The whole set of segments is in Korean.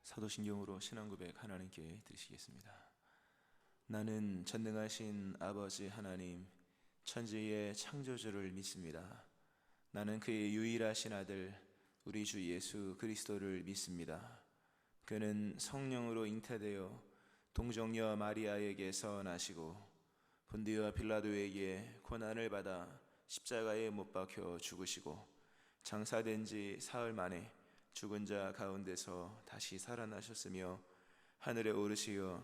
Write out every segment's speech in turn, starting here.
사도신경으로 신앙고백 하나님께 드리시겠습니다. 나는 전능하신 아버지 하나님, 천지의 창조주를 믿습니다. 나는 그의 유일하신 아들 우리 주 예수 그리스도를 믿습니다. 그는 성령으로 잉태되어 동정녀 마리아에게서 나시고 본디오 빌라도에게 고난을 받아 십자가에 못 박혀 죽으시고 장사된 지 사흘 만에 죽은 자 가운데서 다시 살아나셨으며 하늘에 오르시어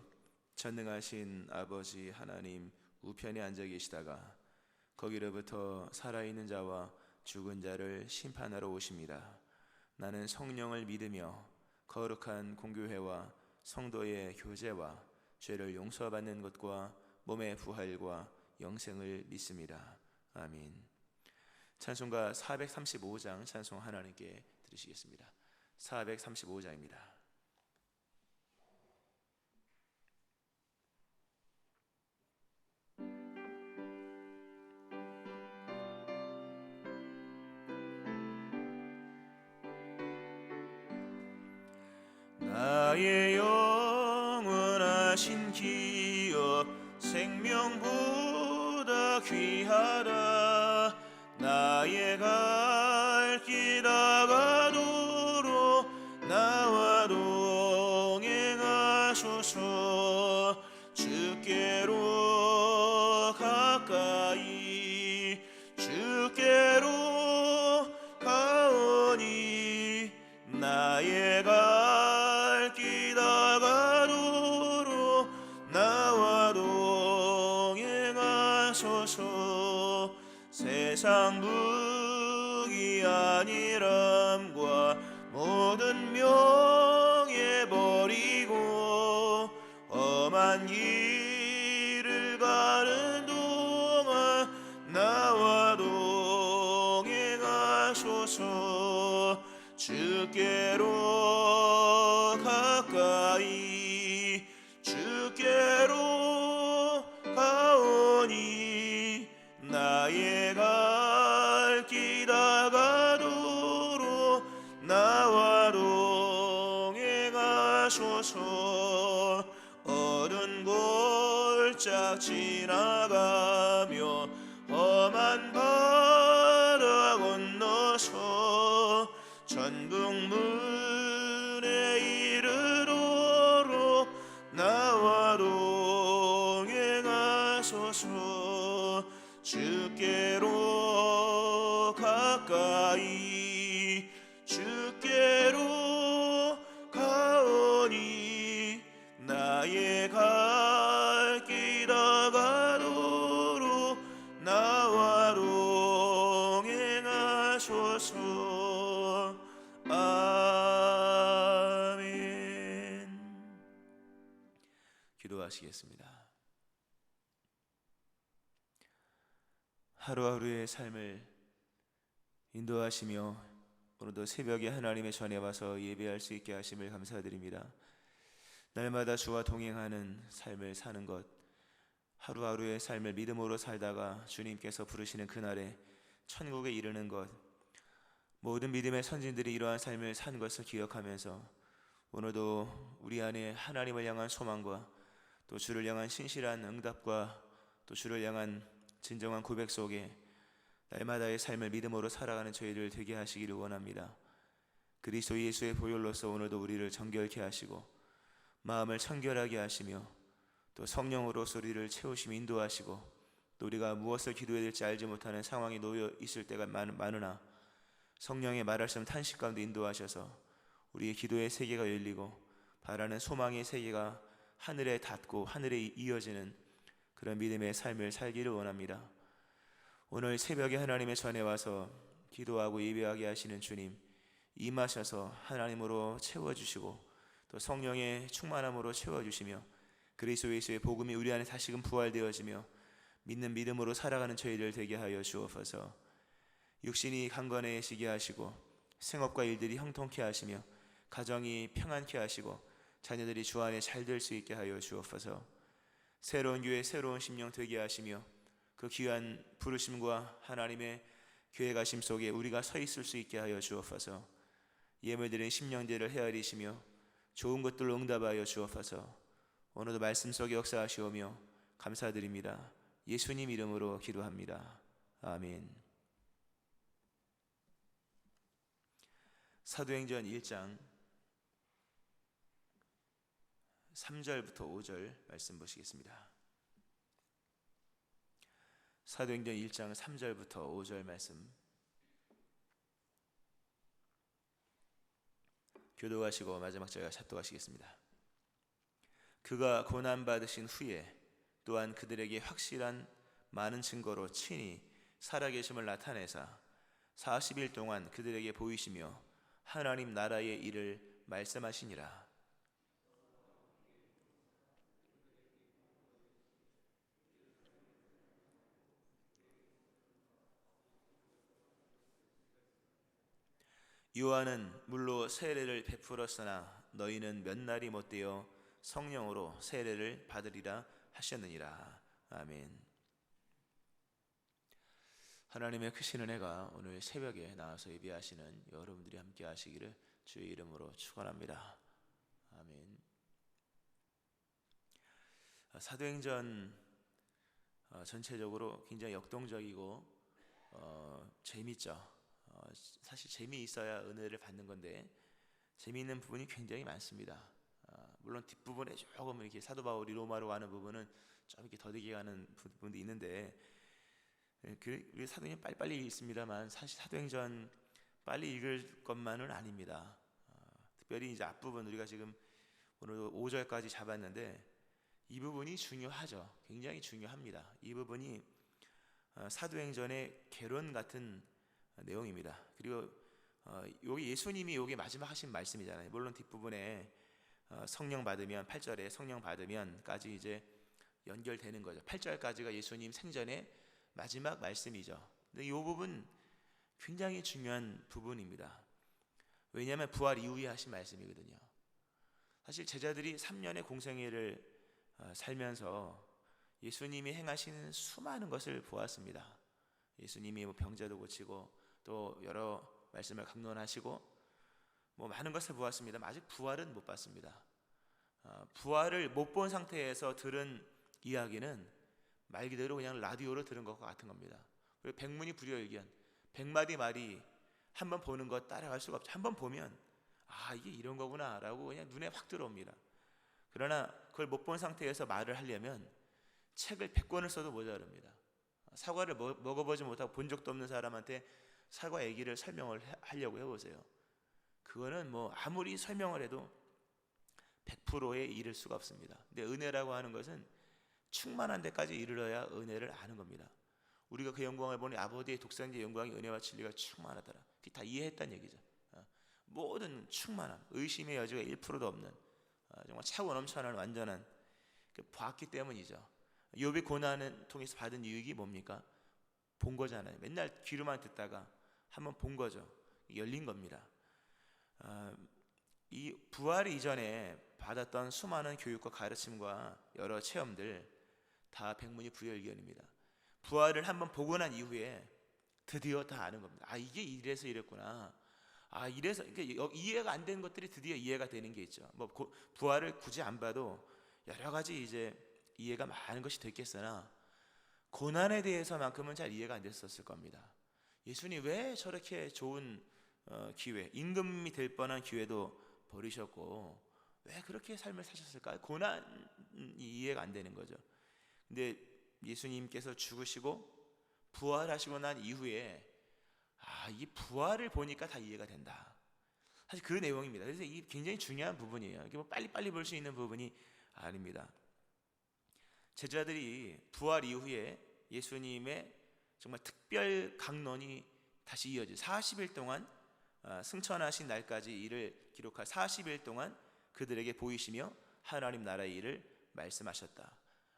전능하신 아버지 하나님 우편에 앉아 계시다가 거기로부터 살아있는 자와 죽은 자를 심판하러 오십니다. 나는 성령을 믿으며 거룩한 공교회와 성도의 교제와 죄를 용서받는 것과 몸의 부활과 영생을 믿습니다. 아멘. 찬송가 435장 찬송 하나님께 드리시겠습니다. 435장입니다. 나의 영원하신 기업 생명보다 귀하다. 나의 갈 길 다가도록 나와 동행하소서. 주께로 가까이 주께로 가오니 나의 갈 길 다가도록 나와 동행하소서. 세상 무기 아니람과 모든 명예 버리고 험한 길을 가는 동안 나와 동행하소서. 주께로 가까이 주께로 가오니 나의 갈 길 다가도록 나와 동행하소서. 어두운 골짝 지나가며 험한 바다 건너서 천국문에 이르도록 나와 동행하소서. 주께로 가까이 주께로 가오니 나의 갈 길 다가도록 나와 동행하소서. 아멘. 기도하시겠습니다. 하루하루의 삶을 인도하시며 오늘도 새벽에 하나님의 전에 와서 예배할 수 있게 하심을 감사드립니다. 날마다 주와 동행하는 삶을 사는 것, 하루하루의 삶을 믿음으로 살다가 주님께서 부르시는 그날에 천국에 이르는 것, 모든 믿음의 선진들이 이러한 삶을 산 것을 기억하면서 오늘도 우리 안에 하나님을 향한 소망과 또 주를 향한 신실한 응답과 또 주를 향한 진정한 고백 속에 날마다의 삶을 믿음으로 살아가는 저희들 되게 하시기를 원합니다. 그리스도 예수의 보혈로서 오늘도 우리를 정결케 하시고 마음을 청결하게 하시며 또 성령으로서 우리를 채우시며 인도하시고 또 우리가 무엇을 기도해야 될지 알지 못하는 상황에 놓여 있을 때가 많으나 성령의 말씀을 탄식 가운데 인도하셔서 우리의 기도의 세계가 열리고 바라는 소망의 세계가 하늘에 닿고 하늘에 이어지는 그런 믿음의 삶을 살기를 원합니다. 오늘 새벽에 하나님의 전에 와서 기도하고 예배하게 하시는 주님, 임하셔서 하나님으로 채워주시고 또 성령의 충만함으로 채워주시며 그리스도 예수의 복음이 우리 안에 다시금 부활되어지며 믿는 믿음으로 살아가는 저희들 되게 하여 주옵소서. 육신이 강건해지게 하시고 생업과 일들이 형통케 하시며 가정이 평안케 하시고 자녀들이 주 안에 잘 될 수 있게 하여 주옵소서. 새로운 교회 새로운 심령 되게 하시며 그 귀한 부르심과 하나님의 교회 가심 속에 우리가 서 있을 수 있게 하여 주옵소서. 예물드린 심령들을 헤아리시며 좋은 것들로 응답하여 주옵소서. 오늘도 말씀 속에 역사하시오며 감사드립니다. 예수님 이름으로 기도합니다. 아멘. 사도행전 1장 3절부터 5절 말씀 보시겠습니다. 사도행전 1장 3절부터 5절 말씀 교도하시고 마지막 절과 샷도하시겠습니다. 그가 고난받으신 후에 또한 그들에게 확실한 많은 증거로 친히 살아계심을 나타내사 40일 동안 그들에게 보이시며 하나님 나라의 일을 말씀하시니라. 요한은 물로 세례를 베풀었으나 너희는 몇 날이 못되어 성령으로 세례를 받으리라 하셨느니라. 아멘. 하나님의 크신 은혜가 오늘 새벽에 나와서 예배하시는 여러분들이 함께 하시기를 주의 이름으로 축원합니다. 아멘. 사도행전 전체적으로 굉장히 역동적이고 재밌죠. 사실 재미있어야 은혜를 받는 건데 재미있는 부분이 굉장히 많습니다. 물론 뒷부분에 조금 이렇게 사도 바울이 로마로 가는 부분은 좀 이렇게 더디게 가는 부분도 있는데 우리 사도행전 빨리빨리 읽습니다만 사실 사도행전 빨리 읽을 것만은 아닙니다. 특별히 이제 앞부분 우리가 지금 오늘 5절까지 잡았는데 이 부분이 중요하죠. 굉장히 중요합니다. 이 부분이 사도행전의 개론 같은 내용입니다. 그리고 여기 예수님이 여기 마지막 하신 말씀이잖아요. 물론 뒷부분에 성령 받으면 8절에 성령 받으면까지 이제 연결되는 거죠. 8절까지가 예수님 생전의 마지막 말씀이죠. 근데 이 부분 굉장히 중요한 부분입니다. 왜냐하면 부활 이후에 하신 말씀이거든요. 사실 제자들이 3년의 공생애를 살면서 예수님이 행하신 수많은 것을 보았습니다. 예수님이 병자도 고치고 또 여러 말씀을 강론하시고 많은 것을 보았습니다만 아직 부활은 못 봤습니다. 부활을 못 본 상태에서 들은 이야기는 말 그대로 그냥 라디오로 들은 것과 같은 겁니다. 그리고 백문이 불여일견, 100마디 말이 한번 보는 것 따라갈 수가 없죠. 한번 보면 이게 이런 거구나 라고 그냥 눈에 확 들어옵니다. 그러나 그걸 못 본 상태에서 말을 하려면 책을 100권을 써도 모자랍니다. 사과를 먹어보지 못하고 본 적도 없는 사람한테 사과 얘기를 설명을 하려고 해보세요. 그거는 아무리 설명을 해도 100%에 이를 수가 없습니다. 근데 은혜라고 하는 것은 충만한 데까지 이르러야 은혜를 아는 겁니다. 우리가 그 영광을 보니 아버지의 독생자의 영광이 은혜와 진리가 충만하더라. 그게 다 이해했다는 얘기죠. 모든 충만함, 의심의 여지가 1%도 없는 정말 차고 넘쳐나는 완전한 봤기 때문이죠. 욥이 고난을 통해서 받은 유익이 뭡니까? 본 거잖아요. 맨날 귀로만 듣다가 한번 본 거죠. 열린 겁니다. 이 부활 이전에 받았던 수많은 교육과 가르침과 여러 체험들 다 백문이 불여일견입니다. 부활을 한번 보고 난 이후에 드디어 다 아는 겁니다. 이게 이래서 이랬구나. 이래서 그러니까 이해가 안 되는 것들이 드디어 이해가 되는 게 있죠. 부활을 굳이 안 봐도 여러 가지 이제 이해가 많은 것이 됐겠으나 고난에 대해서만큼은 잘 이해가 안 됐었을 겁니다. 예수님 왜 저렇게 좋은 기회, 임금이 될 뻔한 기회도 버리셨고 왜 그렇게 삶을 사셨을까? 고난이 이해가 안 되는 거죠. 근데 예수님께서 죽으시고 부활하시고 난 이후에 이 부활을 보니까 다 이해가 된다. 사실 그 내용입니다. 그래서 이게 굉장히 중요한 부분이에요. 이게 빨리빨리 볼 수 있는 부분이 아닙니다. 제자들이 부활 이후에 예수님의 정말 특별 강론이 다시 이어져 40일 동안 승천하신 날까지 이를 기록할 40일 동안 그들에게 보이시며 하나님 나라의 일을 말씀하셨다.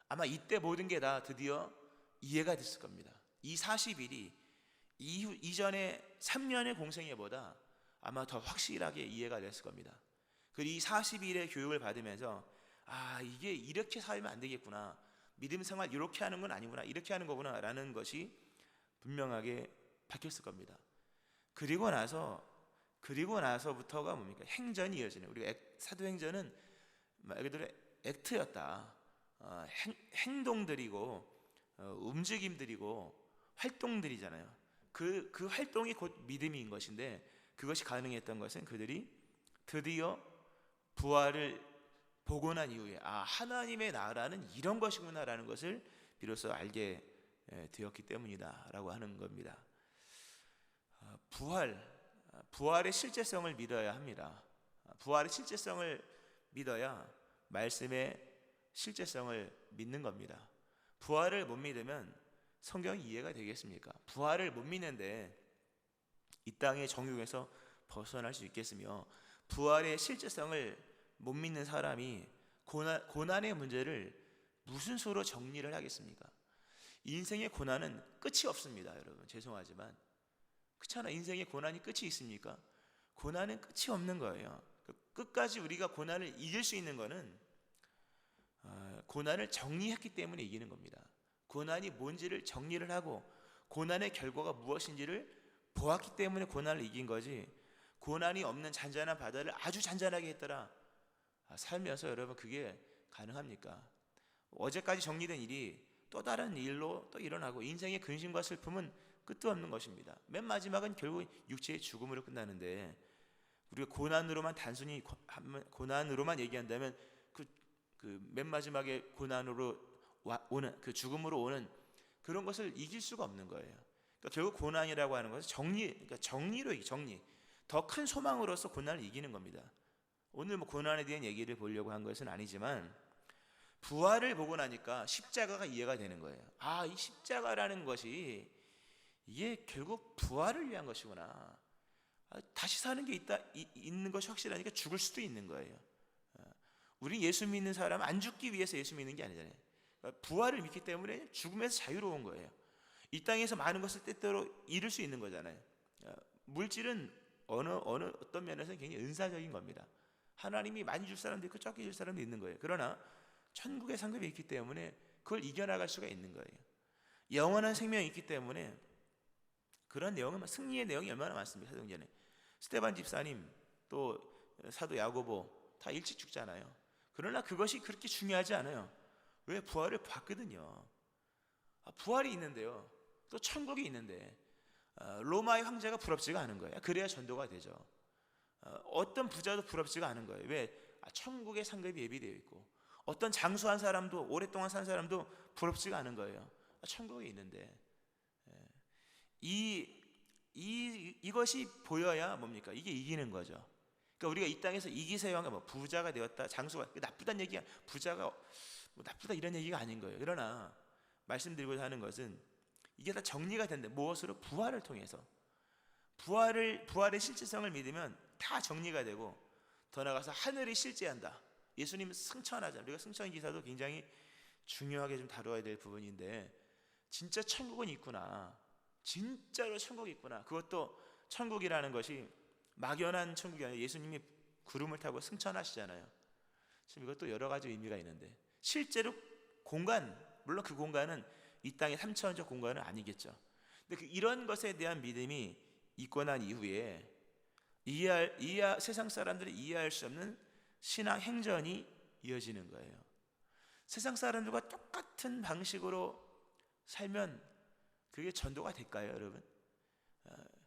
아마 이때 모든 게 다 드디어 이해가 됐을 겁니다. 이 40일이 이전에 3년의 공생애보다 아마 더 확실하게 이해가 됐을 겁니다. 그리고 이 40일의 교육을 받으면서 이게 이렇게 살면 안 되겠구나, 믿음 생활 이렇게 하는 건 아니구나, 이렇게 하는 거구나 라는 것이 분명하게 바뀌었을 겁니다. 그리고 나서 그리고 나서부터가 뭡니까? 행전이 이어지는, 우리가 사도행전은 말 그대로 액트였다. 행동들이고 움직임들이고 활동들이잖아요. 그 활동이 곧 믿음인 것인데, 그것이 가능했던 것은 그들이 드디어 부활을 보고 난 이후에 하나님의 나라는 이런 것이구나라는 것을 비로소 알게 되었기 때문이다 라고 하는 겁니다. 부활의 실제성을 믿어야 합니다. 부활의 실제성을 믿어야 말씀의 실제성을 믿는 겁니다. 부활을 못 믿으면 성경이 이해가 되겠습니까? 부활을 못 믿는데 이 땅의 정욕에서 벗어날 수 있겠으며, 부활의 실제성을 못 믿는 사람이 고난의 문제를 무슨 수로 정리를 하겠습니까? 인생의 고난은 끝이 없습니다. 여러분, 죄송하지만 그렇잖아. 인생의 고난이 끝이 있습니까? 고난은 끝이 없는 거예요. 끝까지 우리가 고난을 이길 수 있는 거는 고난을 정리했기 때문에 이기는 겁니다. 고난이 뭔지를 정리를 하고 고난의 결과가 무엇인지를 보았기 때문에 고난을 이긴 거지, 고난이 없는 잔잔한 바다를 아주 잔잔하게 했더라 살면서 여러분 그게 가능합니까? 어제까지 정리된 일이 또 다른 일로 또 일어나고, 인생의 근심과 슬픔은 끝도 없는 것입니다. 맨 마지막은 결국 육체의 죽음으로 끝나는데, 우리가 고난으로만 단순히 고난으로만 얘기한다면 그 맨 마지막에 고난으로 오는 그 죽음으로 오는 그런 것을 이길 수가 없는 거예요. 그러니까 결국 고난이라고 하는 것은 그러니까 정리 더 큰 소망으로서 고난을 이기는 겁니다. 오늘 뭐 고난에 대한 얘기를 보려고 한 것은 아니지만, 부활을 보고 나니까 십자가가 이해가 되는 거예요. 이 십자가라는 것이 이게 결국 부활을 위한 것이구나. 다시 사는 게 있는 것이 확실하니까 죽을 수도 있는 거예요. 우리 예수 믿는 사람은 안 죽기 위해서 예수 믿는 게 아니잖아요. 부활을 믿기 때문에 죽음에서 자유로운 거예요. 이 땅에서 많은 것을 때때로 잃을 수 있는 거잖아요. 물질은 어떤 면에서는 굉장히 은사적인 겁니다. 하나님이 많이 줄 사람도 있고 적게 줄 사람도 있는 거예요. 그러나 천국의 상급이 있기 때문에 그걸 이겨나갈 수가 있는 거예요. 영원한 생명이 있기 때문에 그런 내용은, 승리의 내용이 얼마나 많습니까? 사도행전에 스데반 집사님, 또 사도 야고보 다 일찍 죽잖아요. 그러나 그것이 그렇게 중요하지 않아요. 왜? 부활을 봤거든요. 부활이 있는데요, 또 천국이 있는데 로마의 황제가 부럽지가 않은 거예요. 그래야 전도가 되죠. 어떤 부자도 부럽지가 않은 거예요. 왜? 천국의 상급이 예비되어 있고, 어떤 장수한 사람도, 오랫동안 산 사람도 부럽지가 않은 거예요. 천국에 있는데. 이것이 보여야 뭡니까? 이게 이기는 거죠. 그러니까 우리가 이 땅에서 이기세요 하면 부자가 되었다, 장수가 나쁘다는 얘기가, 부자가 뭐 나쁘다 이런 얘기가 아닌 거예요. 그러나 말씀드리고자 하는 것은 이게 다 정리가 된다. 무엇으로? 부활을 통해서. 부활의 실제성을 믿으면 다 정리가 되고, 더 나아가서 하늘이 실제한다. 예수님 승천하잖아요. 우리가 승천 기사도 굉장히 중요하게 좀 다루어야 될 부분인데, 진짜 천국은 있구나, 진짜로 천국이 있구나. 그것도 천국이라는 것이 막연한 천국이 아니라 예수님이 구름을 타고 승천하시잖아요. 지금 이것도 여러 가지 의미가 있는데, 실제로 물론 그 공간은 이 땅의 3차원적 공간은 아니겠죠. 근데 이런 것에 대한 믿음이 있고 난 이후에 세상 사람들이 이해할 수 없는 신앙 행전이 이어지는 거예요. 세상 사람들과 똑같은 방식으로 살면 그게 전도가 될까요, 여러분?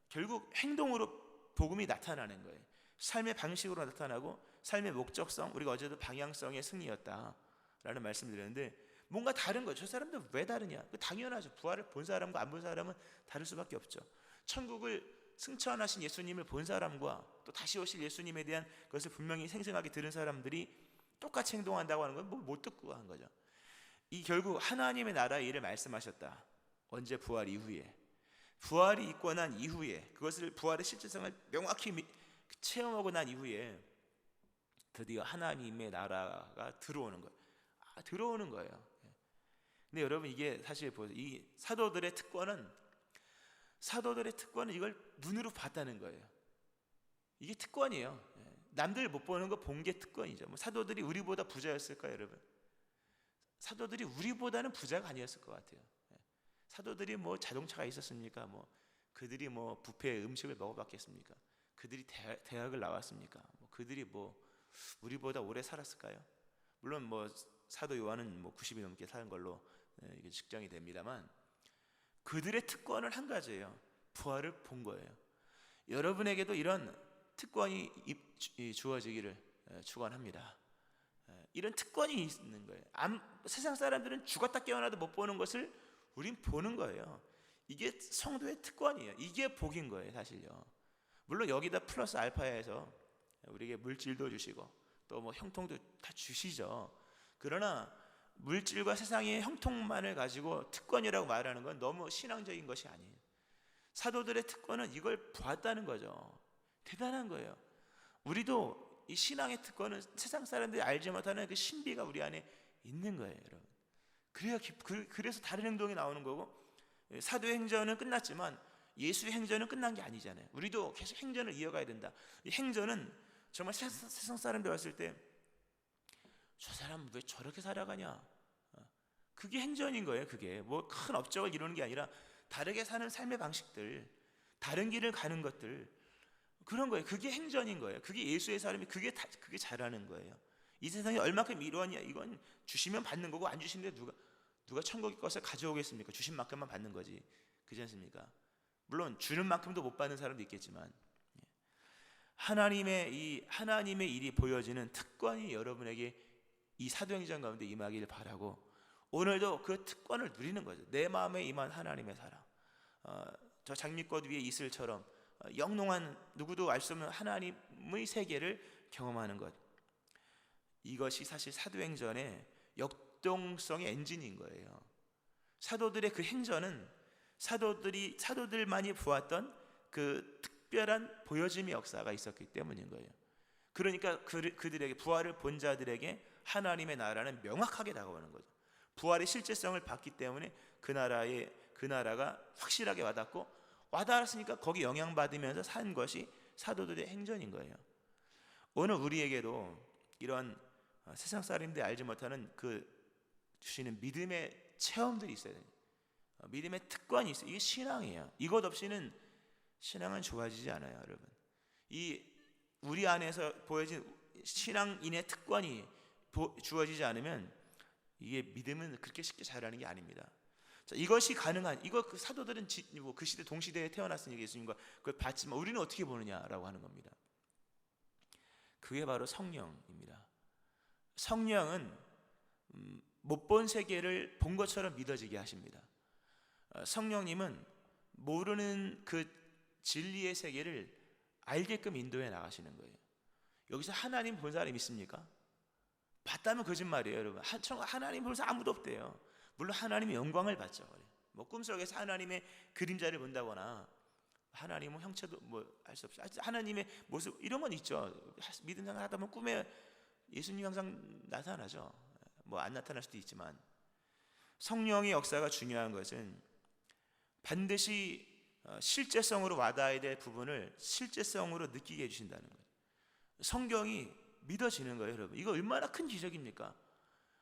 결국 행동으로 복음이 나타나는 거예요. 삶의 방식으로 나타나고, 삶의 목적성, 우리가 어제도 방향성의 승리였다라는 말씀을 드렸는데, 뭔가 다른 거죠. 저 사람들 왜 다르냐? 당연하죠. 부활을 본 사람과 안 본 사람은 다를 수밖에 없죠. 천국을 승천하신 예수님을 본 사람과 또 다시 오실 예수님에 대한 것을 분명히 생생하게 들은 사람들이 똑같이 행동한다고 하는 건 못 듣고 한 거죠. 이 결국 하나님의 나라의 일을 말씀하셨다. 언제? 부활 이후에. 부활이 있고 난 이후에, 그것을 부활의 실제성을 명확히 체험하고 난 이후에 드디어 하나님의 나라가 들어오는 거예요. 들어오는 거예요. 근데 여러분, 이게 사실 보세요. 이 사도들의 특권은 이걸 눈으로 봤다는 거예요. 이게 특권이에요. 남들 못 보는 거 본 게 특권이죠. 사도들이 우리보다 부자였을까요, 여러분? 사도들이 우리보다는 부자가 아니었을 것 같아요. 사도들이 뭐 자동차가 있었습니까? 그들이 뷔페 음식을 먹어봤겠습니까? 그들이 대학을 나왔습니까? 그들이 우리보다 오래 살았을까요? 물론 사도 요한은 90이 넘게 사는 걸로 이게 측정이 됩니다만, 그들의 특권은 한 가지예요. 부활을 본 거예요. 여러분에게도 이런 특권이 주어지기를 축원합니다. 이런 특권이 있는 거예요. 세상 사람들은 죽었다 깨어나도 못 보는 것을 우린 보는 거예요. 이게 성도의 특권이에요. 이게 복인 거예요, 사실요. 물론 여기다 플러스 알파에서 우리에게 물질도 주시고 또 형통도 다 주시죠. 그러나 물질과 세상의 형통만을 가지고 특권이라고 말하는 건 너무 신앙적인 것이 아니에요. 사도들의 특권은 이걸 보았다는 거죠. 대단한 거예요. 우리도 이 신앙의 특권은 세상 사람들이 알지 못하는 그 신비가 우리 안에 있는 거예요, 여러분. 그래서 다른 행동이 나오는 거고, 사도행전은 끝났지만 예수의 행전은 끝난 게 아니잖아요. 우리도 계속 행전을 이어가야 된다. 이 행전은 정말 세상 사람들 왔을 때 저 사람 왜 저렇게 살아가냐, 그게 행전인 거예요. 그게 큰 업적을 이루는 게 아니라 다르게 사는 삶의 방식들, 다른 길을 가는 것들, 그런 거예요. 그게 행전인 거예요. 그게 예수의 사람이 그게 잘하는 거예요. 이 세상이 얼마큼 이루었냐, 이건 주시면 받는 거고, 안 주시는데 누가 천국의 것을 가져오겠습니까? 주신 만큼만 받는 거지, 그렇지 않습니까? 물론 주는 만큼도 못 받는 사람도 있겠지만, 하나님의 일이 보여지는 특권이 여러분에게 이 사도행전 가운데 임하기를 바라고, 오늘도 그 특권을 누리는 거죠. 내 마음에 임한 하나님의 사랑, 저 장미꽃 위에 이슬처럼 영롱한, 누구도 알 수 없는 하나님의 세계를 경험하는 것, 이것이 사실 사도행전의 역동성의 엔진인 거예요. 사도들의 그 행전은 사도들만이 보았던 그 특별한 보여짐의 역사가 있었기 때문인 거예요. 그러니까 그들에게, 부활을 본 자들에게 하나님의 나라는 명확하게 다가오는 거죠. 부활의 실제성을 봤기 때문에 그 나라가 확실하게 와닿았으니까 거기 영향받으면서 산 것이 사도들의 행전인 거예요. 오늘 우리에게도 이런 세상 사람들이 알지 못하는 그 주시는 믿음의 체험들이 있어야 돼요. 믿음의 특권이 있어요. 이게 신앙이에요. 이것 없이는 신앙은 좋아지지 않아요, 여러분. 이 우리 안에서 보여진 신앙인의 특권이 주어지지 않으면 이게 믿음은 그렇게 쉽게 자라는 게 아닙니다. 자, 이것이 가능한, 그 사도들은 그 시대 동시대에 태어났으니 예수님과 그걸 봤지만 우리는 어떻게 보느냐라고 하는 겁니다. 그게 바로 성령입니다. 성령은 못 본 세계를 본 것처럼 믿어지게 하십니다. 성령님은 모르는 그 진리의 세계를 알게끔 인도해 나가시는 거예요. 여기서 하나님 본 사람이 있습니까? 봤다면 거짓말이에요, 여러분. 하나님 볼 사람 아무도 없대요. 물론 하나님의 영광을 봤죠. 꿈속에서 하나님의 그림자를 본다거나, 하나님은 형체도 알 수 없죠. 하나님의 모습, 이런 건 있죠. 믿음 생활 하다 보면 꿈에 예수님이 항상 나타나죠. 안 나타날 수도 있지만, 성령의 역사가 중요한 것은 반드시 실제성으로 와닿아야 될 부분을 실제성으로 느끼게 해주신다는 거예요. 성경이 믿어지는 거예요, 여러분. 이거 얼마나 큰 기적입니까?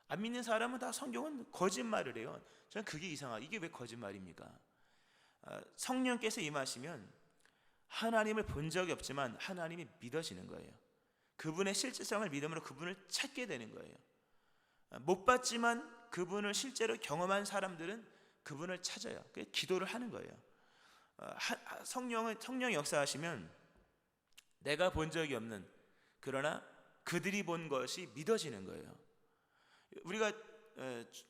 안 믿는 사람은 다 성경은 거짓말을 해요. 저는 그게 이상하다. 이게 왜 거짓말입니까? 성령께서 임하시면 하나님을 본 적이 없지만 하나님이 믿어지는 거예요. 그분의 실제성을 믿음으로 그분을 찾게 되는 거예요. 못 봤지만 그분을 실제로 경험한 사람들은 그분을 찾아요. 기도를 하는 거예요. 성령이 역사하시면 내가 본 적이 없는, 그러나 그들이 본 것이 믿어지는 거예요. 우리가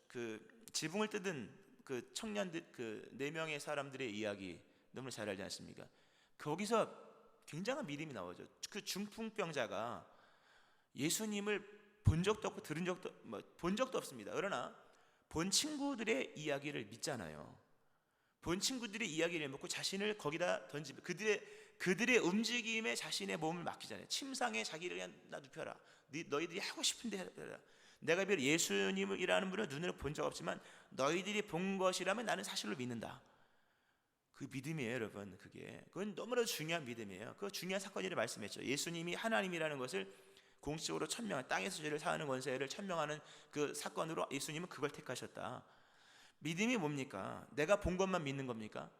그 지붕을 뜯은 그 청년들, 그 4명의 사람들의 이야기 너무 잘 알지 않습니까? 거기서 굉장한 믿음이 나오죠. 그 중풍병자가 예수님을 본 적도 없고 본 적도 없습니다. 그러나 본 친구들의 이야기를 믿잖아요. 본 친구들의 이야기를 믿고 자신을 거기다 던지고 그들의 움직임에 자신의 몸을 맡기잖아요. 침상에 자기를 그냥 놔두펴라. 너희들이 하고 싶은데 해라. 내가 비록 예수님이라는 분을 눈으로 본 적 없지만 너희들이 본 것이라면 나는 사실로 믿는다. 그 믿음이에요, 여러분. 그건 너무나도 중요한 믿음이에요. 그 중요한 사건이라 말씀했죠. 예수님이 하나님이라는 것을 공식적으로 천명한, 땅에서 죄를 사하는 권세를 천명하는 그 사건으로 예수님은 그걸 택하셨다. 믿음이 뭡니까? 내가 본 것만 믿는 겁니까?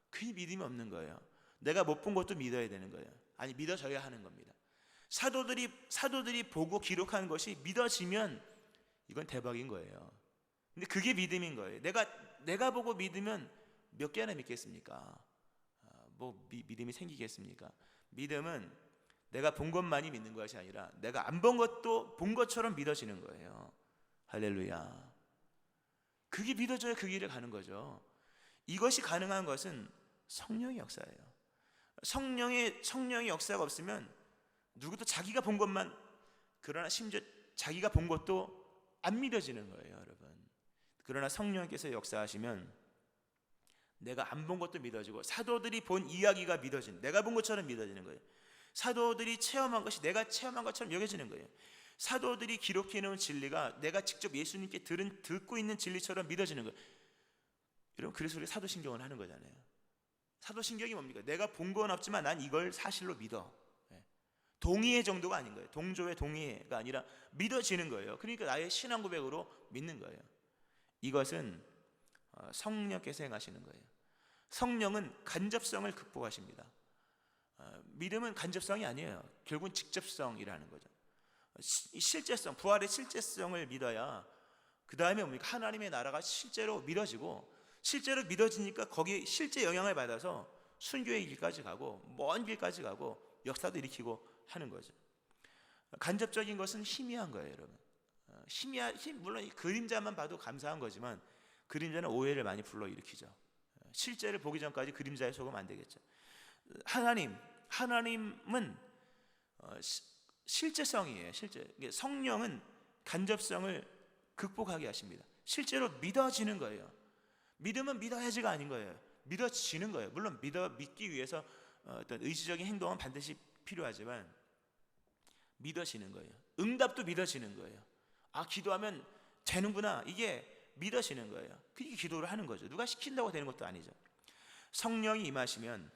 그게 믿음이 없는 거예요. 내가 못 본 것도 믿어야 되는 거예요. 아니, 믿어져야 하는 겁니다. 사도들이 보고 기록한 것이 믿어지면 이건 대박인 거예요. 근데 그게 믿음인 거예요. 내가 보고 믿으면 몇 개나 믿겠습니까? 믿음이 생기겠습니까? 믿음은 내가 본 것만이 믿는 것이 아니라 내가 안 본 것도 본 것처럼 믿어지는 거예요. 할렐루야. 그게 믿어져야 그 길을 가는 거죠. 이것이 가능한 것은 성령의 역사예요. 성령의 역사가 없으면 누구도 자기가 본 것만, 그러나 심지어 자기가 본 것도 안 믿어지는 거예요, 여러분. 그러나 성령께서 역사하시면 내가 안 본 것도 믿어지고, 사도들이 본 이야기가 내가 본 것처럼 믿어지는 거예요. 사도들이 체험한 것이 내가 체험한 것처럼 여겨지는 거예요. 사도들이 기록해 놓은 진리가 내가 직접 예수님께 듣고 있는 진리처럼 믿어지는 거예요. 여러분, 그래서 우리 사도신경을 하는 거잖아요. 사도신경이 뭡니까? 내가 본 건 없지만 난 이걸 사실로 믿어. 동의의 정도가 아닌 거예요. 동조의 동의가 아니라 믿어지는 거예요. 그러니까 나의 신앙 고백으로 믿는 거예요. 이것은 성령께서 행하시는 거예요. 성령은 간접성을 극복하십니다. 믿음은 간접성이 아니에요. 결국은 직접성이라는 거죠. 실제성, 부활의 실제성을 믿어야 그 다음에 뭡니까? 하나님의 나라가 실제로 믿어지고, 실제로 믿어지니까 거기에 실제 영향을 받아서 순교의 길까지 가고 먼 길까지 가고 역사도 일으키고 하는 거죠. 간접적인 것은 희미한 거예요, 여러분. 물론 그림자만 봐도 감사한 거지만 그림자는 오해를 많이 불러일으키죠. 실제를 보기 전까지 그림자에 속으면 안 되겠죠. 하나님은 실제성이에요. 성령은 간접성을 극복하게 하십니다. 실제로 믿어지는 거예요. 믿음은 믿어야지가 아닌 거예요. 믿어지는 거예요. 물론 믿기 위해서 어떤 의지적인 행동은 반드시 필요하지만 믿어지는 거예요. 응답도 믿어지는 거예요. 기도하면 되는구나, 이게 믿어지는 거예요. 그게 기도를 하는 거죠. 누가 시킨다고 되는 것도 아니죠. 성령이 임하시면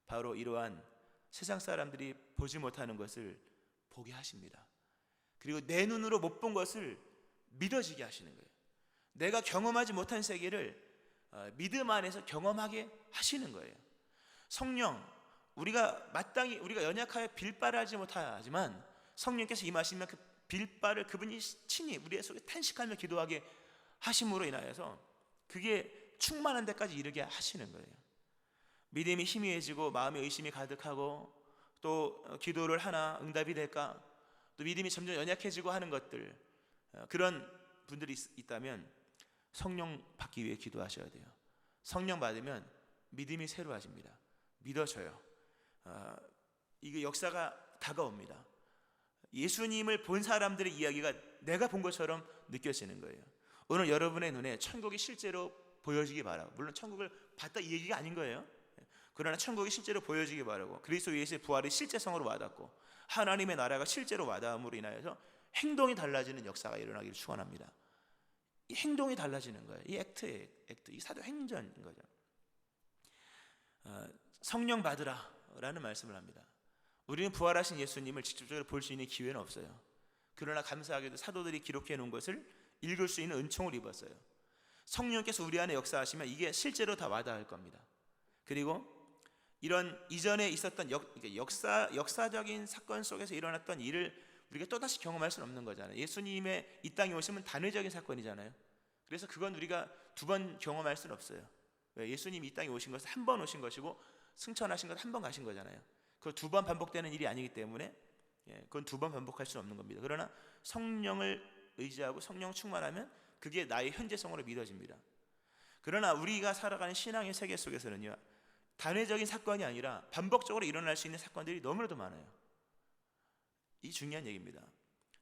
바로 이러한 세상 사람들이 보지 못하는 것을 보게 하십니다. 그리고 내 눈으로 못 본 것을 믿어지게 하시는 거예요. 내가 경험하지 못한 세계를 믿음 안에서 경험하게 하시는 거예요. 성령, 우리가 연약하여 빌바라지 못하지만 성령께서 임하시면 그 빌바를 그분이 친히 우리 속에 탄식하며 기도하게 하심으로 인하여서 그게 충만한 데까지 이르게 하시는 거예요. 믿음이 희미해지고 마음에 의심이 가득하고 또 기도를 하나 응답이 될까, 또 믿음이 점점 연약해지고 하는 것들, 그런 분들이 있다면 성령 받기 위해 기도하셔야 돼요. 성령 받으면 믿음이 새로워집니다. 믿어져요. 이게 역사가 다가옵니다. 예수님을 본 사람들의 이야기가 내가 본 것처럼 느껴지는 거예요. 오늘 여러분의 눈에 천국이 실제로 보여지기 바라고, 물론 천국을 봤다 이 얘기가 아닌 거예요. 그러나 천국이 실제로 보여지기 바라고, 그리스도 예수의 부활이 실제성으로 와닿고 하나님의 나라가 실제로 와닿음으로 인하여서 행동이 달라지는 역사가 일어나기를 축원합니다. 이 행동이 달라지는 거예요. 이 액트, 이 사도행전인 거죠. 성령 받으라 라는 말씀을 합니다. 우리는 부활하신 예수님을 직접적으로 볼 수 있는 기회는 없어요. 그러나 감사하게도 사도들이 기록해 놓은 것을 읽을 수 있는 은총을 입었어요. 성령께서 우리 안에 역사하시면 이게 실제로 다 와닿을 겁니다. 그리고 이런 이전에 있었던 역사적인 사건 속에서 일어났던 일을 우리가 또다시 경험할 수는 없는 거잖아요. 예수님의 이 땅에 오시면 단회적인 사건이잖아요. 그래서 그건 우리가 두 번 경험할 수는 없어요. 왜? 예수님이 이 땅에 오신 것은 한 번 오신 것이고 승천하신 것은 한 번 가신 거잖아요. 그거 두 번 반복되는 일이 아니기 때문에 그건 두 번 반복할 수는 없는 겁니다. 그러나 성령을 의지하고 성령 충만하면 그게 나의 현재성으로 믿어집니다. 그러나 우리가 살아가는 신앙의 세계 속에서는요, 단회적인 사건이 아니라 반복적으로 일어날 수 있는 사건들이 너무나도 많아요. 이 중요한 얘기입니다.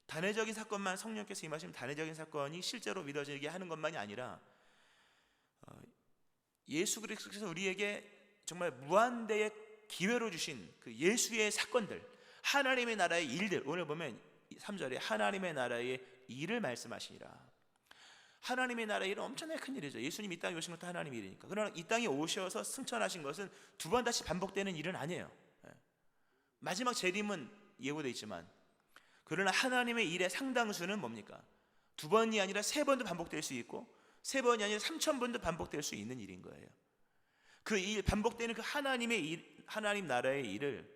단회적인 사건만 성령께서 임하시면 단회적인 사건이 실제로 믿어지게 하는 것만이 아니라 예수 그리스도께서 우리에게 정말 무한대의 기회로 주신 그 예수의 사건들, 하나님의 나라의 일들, 오늘 보면 3절에 하나님의 나라의 일을 말씀하시니라. 하나님의 나라의 일은 엄청나게 큰 일이죠. 예수님 이 땅에 오신 것도 하나님의 일이니까. 그러나 이 땅에 오셔서 승천하신 것은 두 번 다시 반복되는 일은 아니에요. 마지막 재림은 예고되어 있지만, 그러나 하나님의 일의 상당수는 뭡니까? 두 번이 아니라 세 번도 반복될 수 있고, 세 번이 아니라 3,000번도 반복될 수 있는 일인 거예요. 그 일, 반복되는 그 하나님의 일, 하나님 나라의 일을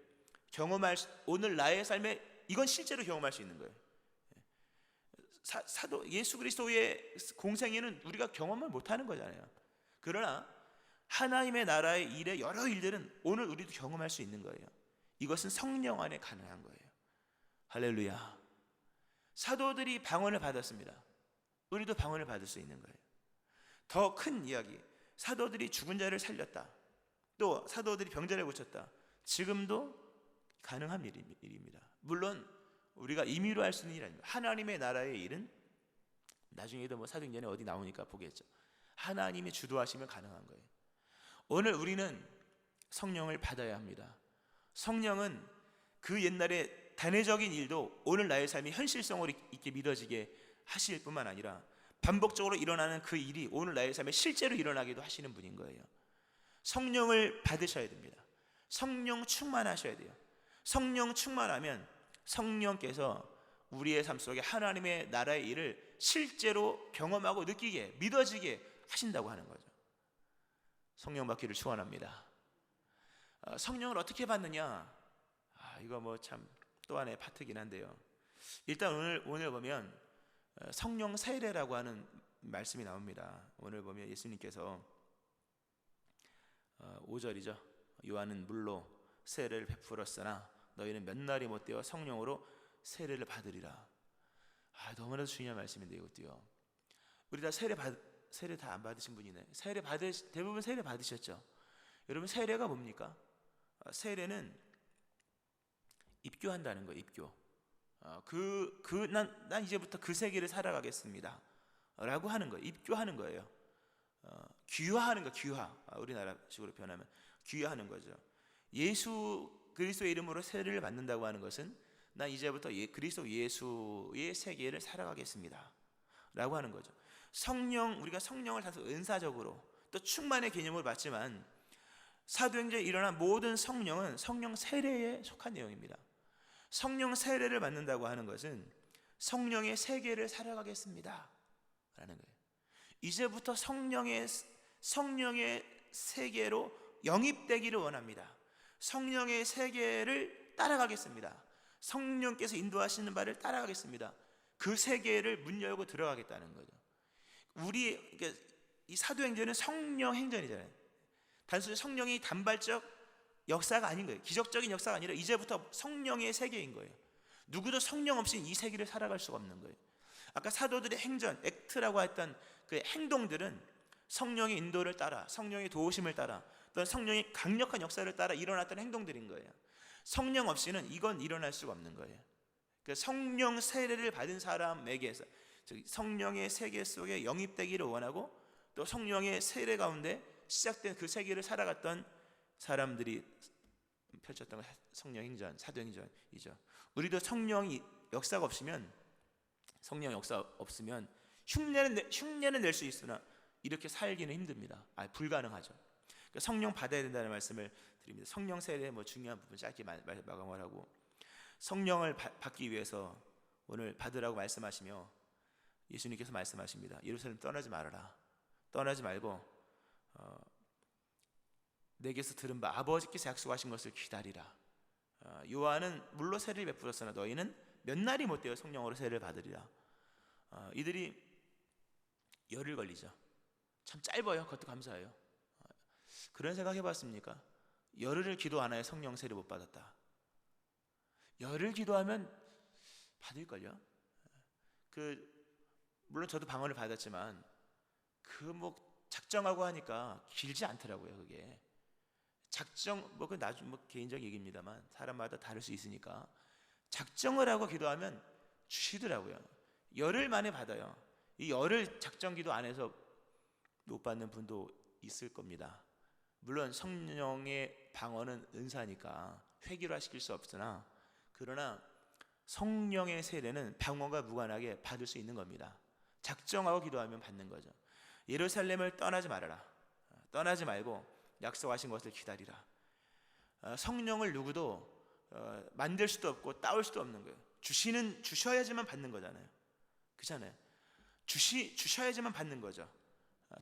오늘 나의 삶에 이건 실제로 경험할 수 있는 거예요. 사도 예수 그리스도의 공생애는 우리가 경험을 못하는 거잖아요. 그러나 하나님의 나라의 일의 여러 일들은 오늘 우리도 경험할 수 있는 거예요. 이것은 성령 안에 가능한 거예요. 할렐루야. 사도들이 방언을 받았습니다. 우리도 방언을 받을 수 있는 거예요. 더 큰 이야기, 사도들이 죽은 자를 살렸다, 또 사도들이 병자를 고쳤다. 지금도 가능한 일입니다. 물론 우리가 임의로 할 수 있는 일 아닙니다. 하나님의 나라의 일은 나중에도 뭐 사도행전에 어디 나오니까 보겠죠. 하나님이 주도하시면 가능한 거예요. 오늘 우리는 성령을 받아야 합니다. 성령은 그 옛날의 단회적인 일도 오늘 나의 삶이 현실성으로 있게 믿어지게 하실 뿐만 아니라 반복적으로 일어나는 그 일이 오늘 나의 삶에 실제로 일어나기도 하시는 분인 거예요. 성령을 받으셔야 됩니다. 성령 충만하셔야 돼요. 성령 충만하면 성령께서 우리의 삶 속에 하나님의 나라의 일을 실제로 경험하고 느끼게, 믿어지게 하신다고 하는 거죠. 성령 받기를 축원합니다. 성령을 어떻게 받느냐? 이거 뭐 참 또 하나의 파트긴 한데요. 일단 오늘 보면 성령 세례라고 하는 말씀이 나옵니다. 오늘 보면 예수님께서 5절이죠. 요한은 물로 세례를 베풀었으나 너희는 몇 날이 못되어 성령으로 세례를 받으리라. 너무나도 중요한 말씀인데 이것도요. 우리 다 세례 다 안 받으신 분이네. 대부분 세례 받으셨죠. 여러분 세례가 뭡니까? 세례는 입교한다는 거예요. 입교. 난 이제부터 그 세계를 살아가겠습니다 라고 하는 거예요. 입교하는 거예요. 귀화하는 거, 귀화. 우리나라식으로 표현하면 귀화하는 거죠. 예수 그리스도의 이름으로 세례를 받는다고 하는 것은 난 이제부터 그리스도 예수의 세계를 살아가겠습니다 라고 하는 거죠. 우리가 성령을 다소 은사적으로 또 충만의 개념으로 봤지만 사도행전에 일어난 모든 성령은 성령 세례에 속한 내용입니다. 성령 세례를 받는다고 하는 것은 성령의 세계를 살아가겠습니다 라는 거예요. 이제부터 성령의 세계로 영입되기를 원합니다. 성령의 세계를 따라가겠습니다. 성령께서 인도하시는 바를 따라가겠습니다. 그 세계를 문 열고 들어가겠다는 거죠. 이 사도행전은 성령 행전이잖아요. 단순히 성령이 단발적 역사가 아닌 거예요. 기적적인 역사가 아니라 이제부터 성령의 세계인 거예요. 누구도 성령 없이 이 세계를 살아갈 수가 없는 거예요. 아까 사도들의 행전, 액트라고 했던 그 행동들은 성령의 인도를 따라, 성령의 도우심을 따라, 또는 성령의 강력한 역사를 따라 일어났던 행동들인 거예요. 성령 없이는 이건 일어날 수가 없는 거예요. 그 성령 세례를 받은 사람에게서 성령의 세계 속에 영입되기를 원하고 또 성령의 세례 가운데 시작된 그 세계를 살아갔던 사람들이 펼쳤던 성령 행전, 사도행전이죠. 우리도 성령 역사 없으면 흉내는 낼 수 있으나 이렇게 살기는 힘듭니다. 불가능하죠. 그러니까 성령 받아야 된다는 말씀을 드립니다. 성령 세례 중요한 부분 짧게 마감을 하고, 성령을 받기 위해서 오늘 받으라고 말씀하시며 예수님께서 말씀하십니다. 예루살렘 떠나지 말아라. 떠나지 말고 내게서 들은 바 아버지께서 약속하신 것을 기다리라. 요한은 물로 세례를 베풀었으나 너희는 몇 날이 못되어 성령으로 세례를 받으리라. 이들이 열흘 걸리죠. 참 짧아요. 그것도 감사해요. 그런 생각 해봤습니까? 열흘을 기도 안 하여 성령 세례 못 받았다. 열흘 기도하면 받을걸요. 물론 저도 방언을 받았지만 작정하고 하니까 길지 않더라고요. 그게 그 나중 개인적 얘기입니다만 사람마다 다를 수 있으니까 작정을 하고 기도하면 주시더라고요. 열흘 만에 받아요. 이 열흘 작정 기도 안 해서 못 받는 분도 있을 겁니다. 물론 성령의 방언은 은사니까 획일화시킬 수 없으나, 그러나 성령의 세례는 방언과 무관하게 받을 수 있는 겁니다. 작정하고 기도하면 받는 거죠. 예루살렘을 떠나지 말아라. 떠나지 말고 약속하신 것을 기다리라. 성령을 누구도 만들 수도 없고 따올 수도 없는 거예요. 주셔야지만 받는 거잖아요. 그렇잖아요. 주셔야지만 받는 거죠.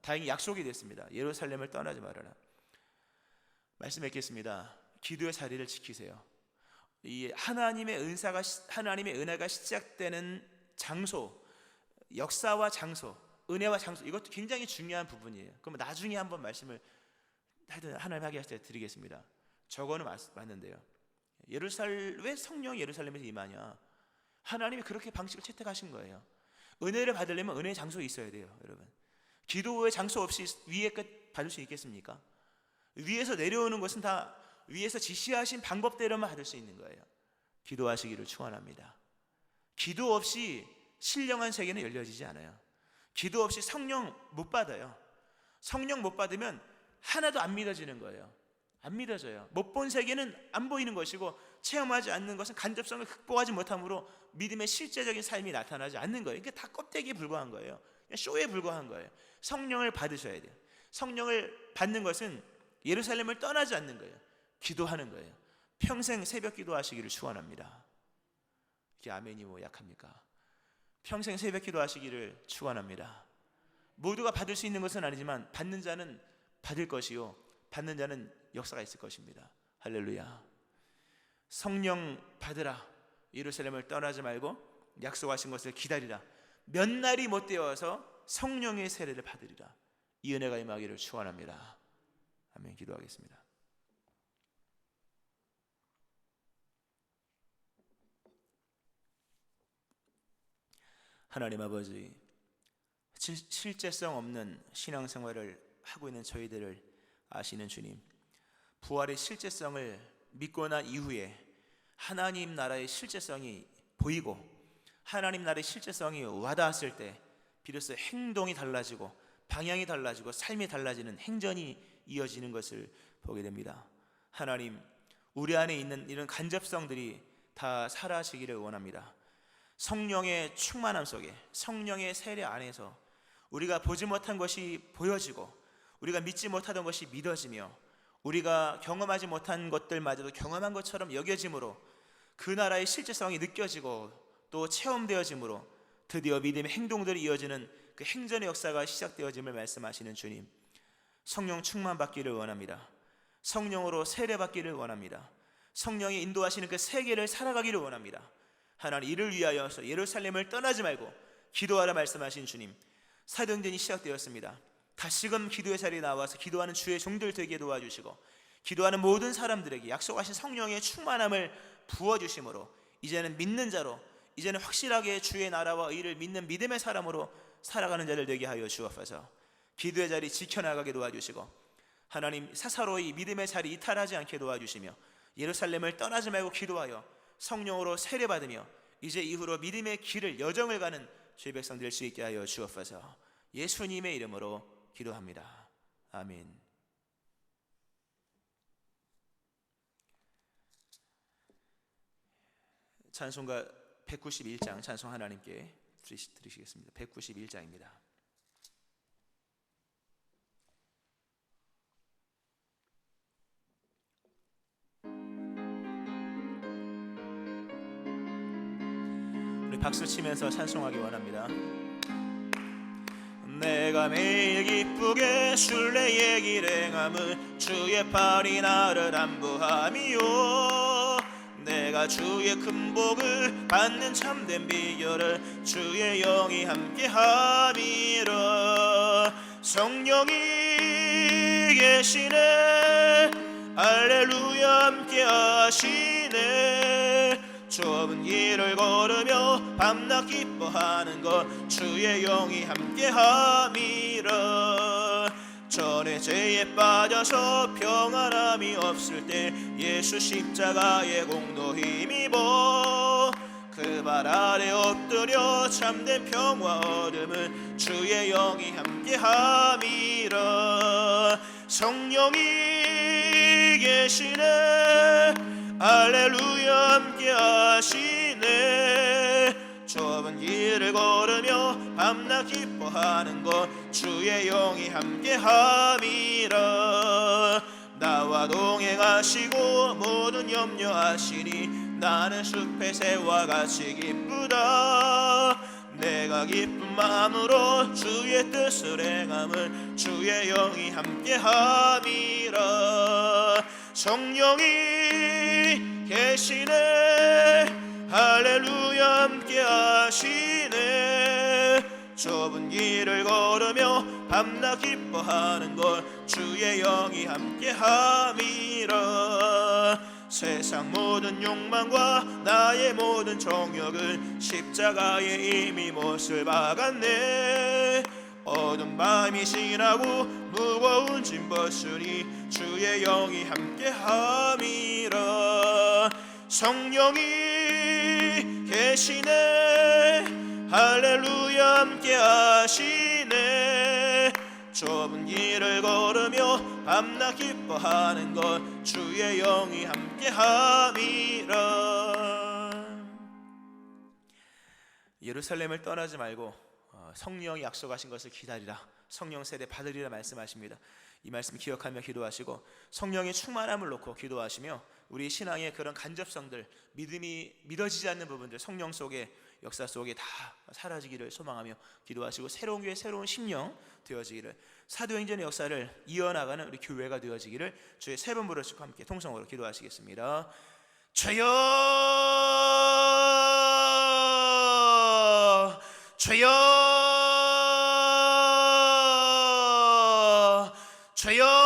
다행히 약속이 됐습니다. 예루살렘을 떠나지 말아라. 말씀 맺겠습니다. 기도의 자리를 지키세요. 이 하나님의 은혜가 시작되는 장소, 역사와 장소, 은혜와 장소, 이것도 굉장히 중요한 부분이에요. 그럼 나중에 한번 말씀을 하나님 하게 하실 때 드리겠습니다. 저거는 맞는데요. 왜 성령이 예루살렘에서 임하냐? 하나님이 그렇게 방식을 채택하신 거예요. 은혜를 받으려면 은혜의 장소에 있어야 돼요, 여러분. 기도의 장소 없이 위에 끝 받을 수 있겠습니까? 위에서 내려오는 것은 다 위에서 지시하신 방법대로만 받을 수 있는 거예요. 기도하시기를 축원합니다. 기도 없이 신령한 세계는 열려지지 않아요. 기도 없이 성령 못 받아요. 성령 못 받으면 하나도 안 믿어지는 거예요. 안 믿어져요. 못 본 세계는 안 보이는 것이고, 체험하지 않는 것은 간접성을 극복하지 못함으로 믿음의 실제적인 삶이 나타나지 않는 거예요. 이게 다 껍데기에 불과한 거예요. 쇼에 불과한 거예요. 성령을 받으셔야 돼요. 성령을 받는 것은 예루살렘을 떠나지 않는 거예요. 기도하는 거예요. 평생 새벽 기도하시기를 축원합니다. 이게 아멘이 뭐 약합니까? 평생 새벽 기도하시기를 축원합니다. 모두가 받을 수 있는 것은 아니지만 받는 자는 받을 것이요, 받는 자는 역사가 있을 것입니다. 할렐루야. 성령 받으라. 예루살렘을 떠나지 말고 약속하신 것을 기다리라. 몇 날이 못 되어서 성령의 세례를 받으리라. 이 은혜가 임하기를 축원합니다. 아멘. 기도하겠습니다. 하나님 아버지, 실제성 없는 신앙생활을 하고 있는 저희들을 아시는 주님, 부활의 실제성을 믿고 난 이후에 하나님 나라의 실제성이 보이고 하나님 나라의 실제성이 와닿았을 때 비로소 행동이 달라지고 방향이 달라지고 삶이 달라지는 행전이 이어지는 것을 보게 됩니다. 하나님, 우리 안에 있는 이런 간접성들이 다 사라지기를 원합니다. 성령의 충만함 속에, 성령의 세례 안에서 우리가 보지 못한 것이 보여지고 우리가 믿지 못하던 것이 믿어지며 우리가 경험하지 못한 것들마저도 경험한 것처럼 여겨짐으로 그 나라의 실제성이 느껴지고 또 체험되어짐으로 드디어 믿음의 행동들이 이어지는 그 행전의 역사가 시작되어짐을 말씀하시는 주님, 성령 충만받기를 원합니다. 성령으로 세례받기를 원합니다. 성령이 인도하시는 그 세계를 살아가기를 원합니다. 하나님, 이를 위하여서 예루살렘을 떠나지 말고 기도하라 말씀하신 주님, 사도행전이 시작되었습니다. 다시금 기도의 자리에 나와서 기도하는 주의 종들 되게 도와주시고 기도하는 모든 사람들에게 약속하신 성령의 충만함을 부어주심으로 이제는 믿는 자로, 이제는 확실하게 주의 나라와 의를 믿는 믿음의 사람으로 살아가는 자들 되게 하여 주옵소서. 기도의 자리 지켜나가게 도와주시고 하나님, 사사로이 믿음의 자리 이탈하지 않게 도와주시며 예루살렘을 떠나지 말고 기도하여 성령으로 세례받으며 이제 이후로 믿음의 길을, 여정을 가는 주의 백성 될 수 있게 하여 주옵소서. 예수님의 이름으로 기도합니다. 아멘. 찬송가 191장 찬송 하나님께 드리시겠습니다. 191장입니다. 우리 박수 치면서 찬송하기 원합니다. 내가 매일 기쁘게 순례의 길 행함은 주의 팔이 나를 안보함이요, 내가 주의 큰 복을 받는 참된 비결을 주의 영이 함께함이라. 성령이 계시네, 할렐루야 함께하시네. 좁은 길을 걸으며 밤낮 기뻐하는 것 주의 영이 함께함이라. 전에 죄에 빠져서 평안함이 없을 때 예수 십자가의 공로 힘입어 그 발 아래 엎드려 참된 평화 얻음은 주의 영이 함께함이라. 성령이 계시네, 할렐루야 함께하시네. 좁은 길을 걸으며 밤낮 기뻐하는 것 주의 영이 함께함이라. 나와 동행하시고 모든 염려하시니 나는 숲의 새와 같이 기쁘다. 내가 기쁜 마음으로 주의 뜻을 행함은 주의 영이 함께함이라. 성령이 계시네. 할렐루야 함께 하시네. 좁은 길을 걸으며 밤낮 기뻐하는 걸 주의 영이 함께 함이라. 세상 모든 욕망과 나의 모든 정욕은 십자가에 이미 못을 박았네. 어두운 밤이 지나고 무거운 짐 벗으니 주의 영이 함께 함이라. 성령이 계시네. 할렐루야 함께 하시네. 좁은 길을 걸으며 밤낮 기뻐하는 것 주의 영이 함께 함이라. 예루살렘을 떠나지 말고 성령이 약속하신 것을 기다리라. 성령 세례 받으리라 말씀하십니다. 이 말씀 기억하며 기도하시고 성령의 충만함을 놓고 기도하시며 우리 신앙의 그런 간접성들, 믿음이 믿어지지 않는 부분들 성령 속에 역사 속에 다 사라지기를 소망하며 기도하시고 새로운 교회, 새로운 심령 되어지기를, 사도행전의 역사를 이어나가는 우리 교회가 되어지기를 주의 세 번 부르시고 함께 통성으로 기도하시겠습니다. 주여, 주여, 주여.